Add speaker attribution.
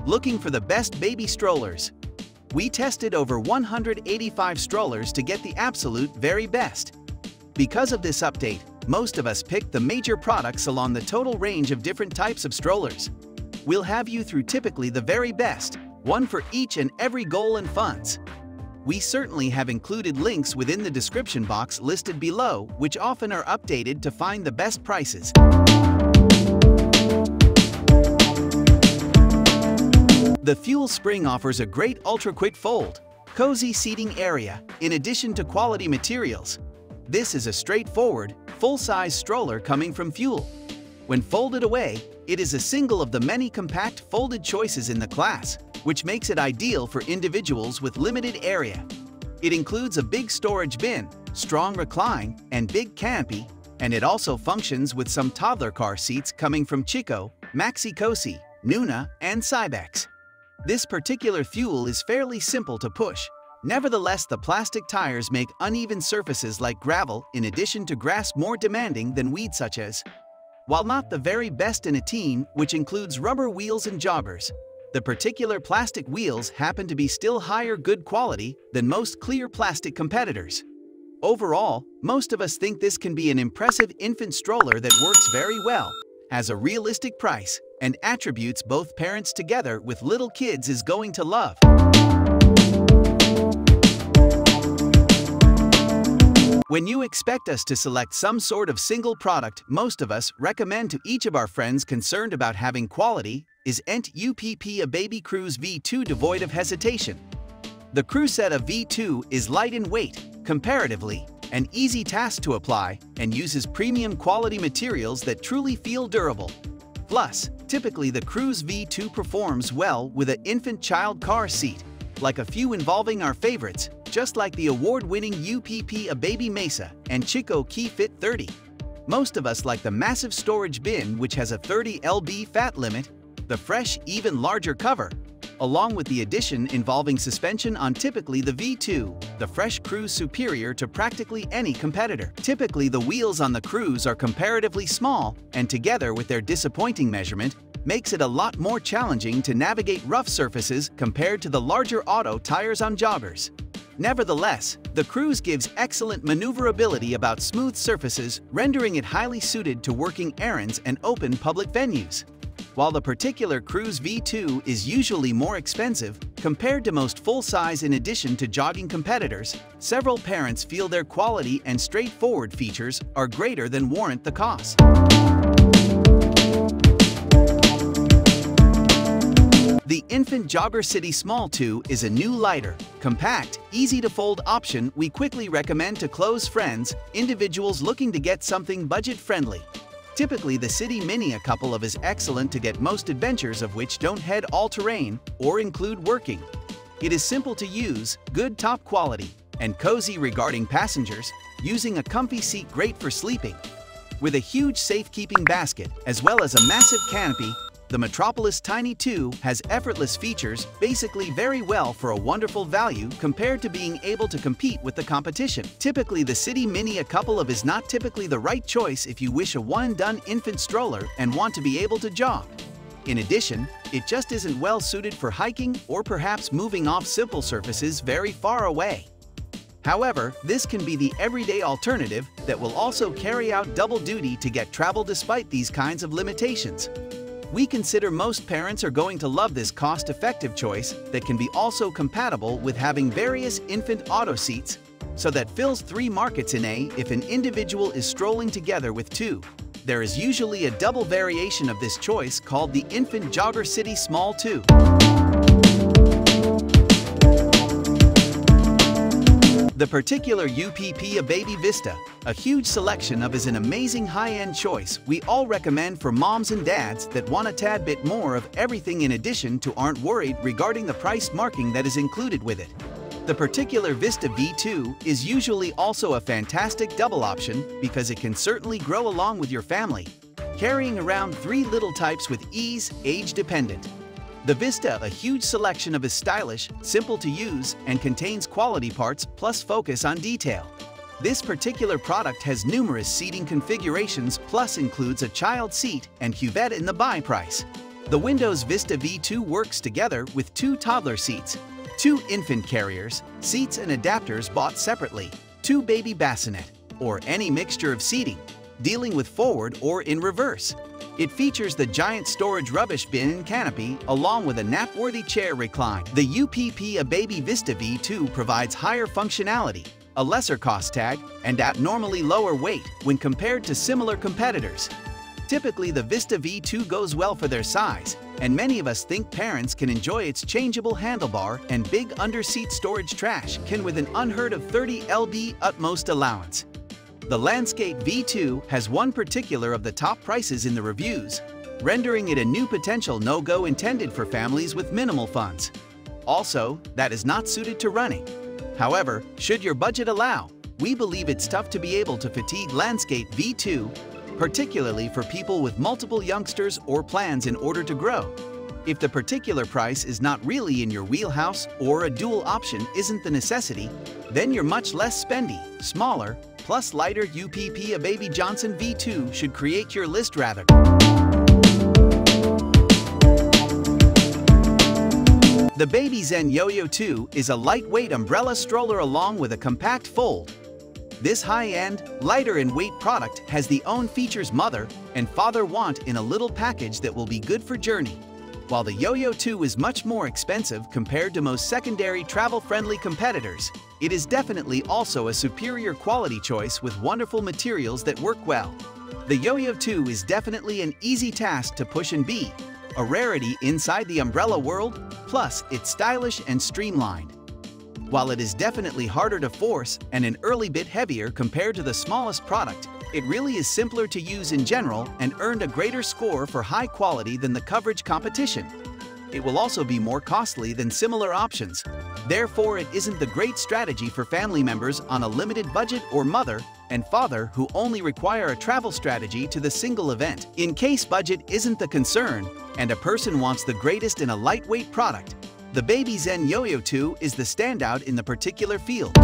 Speaker 1: Looking for the best baby strollers? We tested over 185 strollers to get the absolute very best. Because of this update, most of us picked the major products along the total range of different types of strollers. We'll have you through typically the very best, one for each and every goal and funds. We certainly have included links within the description box listed below, which often are updated to find the best prices. The Thule Spring offers a great ultra-quick fold, cozy seating area, in addition to quality materials. This is a straightforward, full-size stroller coming from Thule. When folded away, it is a single of the many compact folded choices in the class, which makes it ideal for individuals with limited area. It includes a big storage bin, strong recline, and big canopy, and it also functions with some toddler car seats coming from Chico, Maxi Cosi, Nuna, and Cybex. This particular Thule is fairly simple to push. Nevertheless, the plastic tires make uneven surfaces like gravel in addition to grass more demanding than weeds such as. While not the very best in a teen, which includes rubber wheels and joggers, the particular plastic wheels happen to be still higher good quality than most clear plastic competitors. Overall, most of us think this can be an impressive infant stroller that works very well, has a realistic price, and attributes both parents together with little kids is going to love. When you expect us to select some sort of single product, most of us recommend to each of our friends concerned about having quality is UPPAbaby Cruz V2 devoid of hesitation. The Cruzetta V2 is light in weight, comparatively, an easy task to apply, and uses premium quality materials that truly feel durable. Plus, typically the Cruz V2 performs well with an infant child car seat, like a few involving our favorites, just like the award-winning UPPAbaby Mesa and Chico Key Fit 30. Most of us like the massive storage bin, which has a 30 lb fat limit, the fresh, even larger cover, along with the addition involving suspension on typically the V2, the Fresh Cruz superior to practically any competitor. Typically, the wheels on the Cruz are comparatively small, and together with their disappointing measurement, makes it a lot more challenging to navigate rough surfaces compared to the larger auto tires on joggers. Nevertheless, the Cruz gives excellent maneuverability about smooth surfaces, rendering it highly suited to working errands and open public venues. While the particular Cruz V2 is usually more expensive compared to most full-size in addition to jogging competitors, several parents feel their quality and straightforward features are greater than warrant the cost. The infant Jogger City Small 2 is a new lighter, compact, easy-to-fold option we quickly recommend to close friends, individuals looking to get something budget-friendly. Typically, the City Mini a couple of is excellent to get most adventures of which don't head all-terrain or include working. It is simple to use, good top quality, and cozy regarding passengers, using a comfy seat great for sleeping. With a huge safekeeping basket as well as a massive canopy, the Metropolis Tiny 2 has effortless features, basically very well for a wonderful value compared to being able to compete with the competition. Typically, the City Mini a couple of is not typically the right choice if you wish a one-and-done infant stroller and want to be able to jog. In addition, it just isn't well suited for hiking or perhaps moving off simple surfaces very far away. However, this can be the everyday alternative that will also carry out double duty to get travel despite these kinds of limitations. We consider most parents are going to love this cost-effective choice that can be also compatible with having various infant auto seats, so that fills 3 markets in a if an individual is strolling together with 2. There is usually a double variation of this choice called the Infant Jogger City Small 2. The particular UPPAbaby Vista, a huge selection of, is an amazing high-end choice we all recommend for moms and dads that want a tad bit more of everything in addition to aren't worried regarding the price marking that is included with it. The particular Vista V2 is usually also a fantastic double option because it can certainly grow along with your family, carrying around 3 little types with ease, age-dependent. The Vista, a huge selection of, is stylish, simple to use, and contains quality parts plus focus on detail. This particular product has numerous seating configurations plus includes a child seat and cuvette in the buy price. The Windows Vista V2 works together with 2 toddler seats, 2 infant carriers, seats and adapters bought separately, 2 baby bassinet, or any mixture of seating, dealing with forward or in reverse. It features the giant storage rubbish bin and canopy along with a nap-worthy chair recline. The UPPAbaby Vista V2 provides higher functionality, a lesser cost tag, and abnormally lower weight when compared to similar competitors. Typically, the Vista V2 goes well for their size, and many of us think parents can enjoy its changeable handlebar and big under-seat storage trash can with an unheard of 30 lb utmost allowance. The Landscape V2 has one particular of the top prices in the reviews, rendering it a new potential no-go intended for families with minimal funds. Also, that is not suited to running. However, should your budget allow, we believe it's tough to be able to fatigue Landscape V2, particularly for people with multiple youngsters or plans in order to grow. If the particular price is not really in your wheelhouse or a dual option isn't the necessity, then you're much less spendy, smaller, plus lighter UPPAbaby Johnson V2 should create your list rather. The Baby Zen Yoyo 2 is a lightweight umbrella stroller along with a compact fold. This high-end, lighter-in-weight product has the own features mother and father want in a little package that will be good for journey. While the Yoyo 2 is much more expensive compared to most secondary travel-friendly competitors, it is definitely also a superior quality choice with wonderful materials that work well. The Yoyo 2 is definitely an easy task to push and be, a rarity inside the umbrella world, plus it's stylish and streamlined. While it is definitely harder to force and an early bit heavier compared to the smallest product, it really is simpler to use in general and earned a greater score for high quality than the coverage competition. It will also be more costly than similar options. Therefore, it isn't the great strategy for family members on a limited budget or mother and father who only require a travel strategy to the single event. In case budget isn't the concern and a person wants the greatest in a lightweight product, the Baby Zen Yoyo 2 is the standout in the particular field.